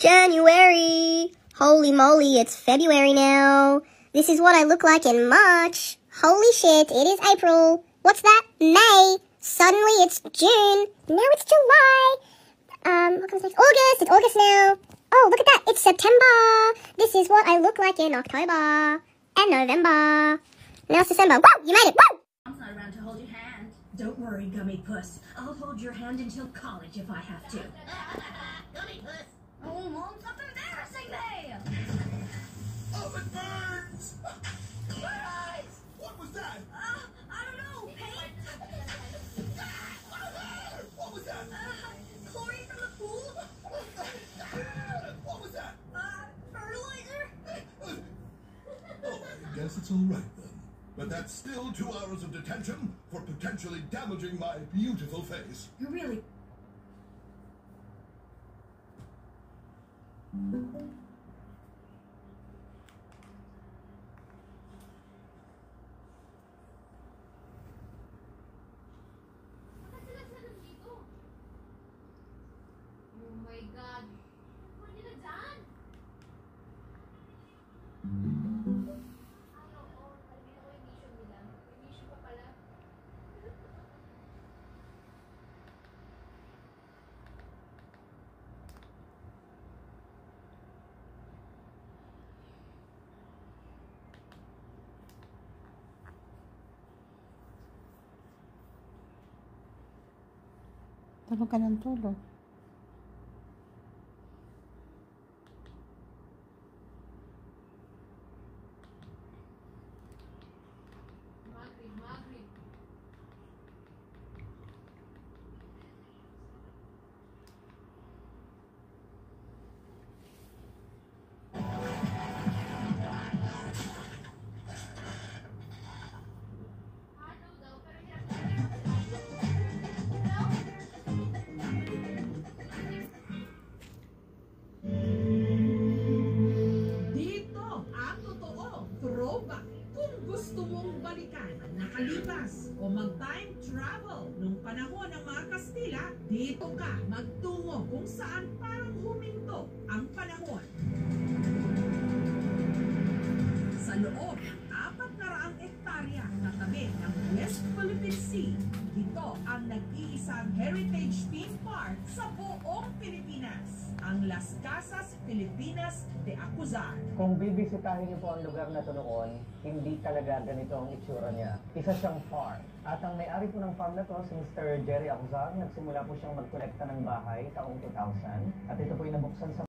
January! Holy moly, it's February now. This is what I look like in March. Holy shit, it is April. What's that? May. Suddenly it's June. Now it's July. What comes next? August. It's August now. Oh, look at that. It's September. This is what I look like in October and November. Now it's December. Whoa, you made it. Whoa! I'm not around to hold your hand. Don't worry, Gummy Puss. I'll hold your hand until college if I have to. Gummy Puss. Oh, Mom, stop embarrassing me! Oh, it burns! Guys! What was that? I don't know. Paint? What was that? Chlorine from the pool? What was that? Fertilizer? Oh, I guess it's all right then. But that's still 2 hours of detention for potentially damaging my beautiful face. You're really... Oh my God. Pwede na dyan. Ay, oo. Kalimutan ko yung mission nila. May mission pa pala. Tulog ka ng tulog. Magrib. Ano daw, pero hirap na Dito ang totoo, throwback. Kung gusto mong balikan ang nakalipas o mag-time travel nung panahon ng mga Kastila, dito ka magtungo kung saan parang huminto ang panahon. Sa loob ng 400 hektarya na tabi ng West Philippine Sea, ito ang nag-iisang heritage theme park sa buong Pilipinas, ang Las Casas Filipinas de Acuzar. Kung bibisitahin niyo po ang lugar na ito noon, hindi talaga ganito ang itsura niya. Isa siyang farm. At ang may-ari po ng farm na to, si Mr. Jerry Acuzar, nagsimula po siyang magkolekta ng bahay taong 2000. At ito po ay nabuksan sa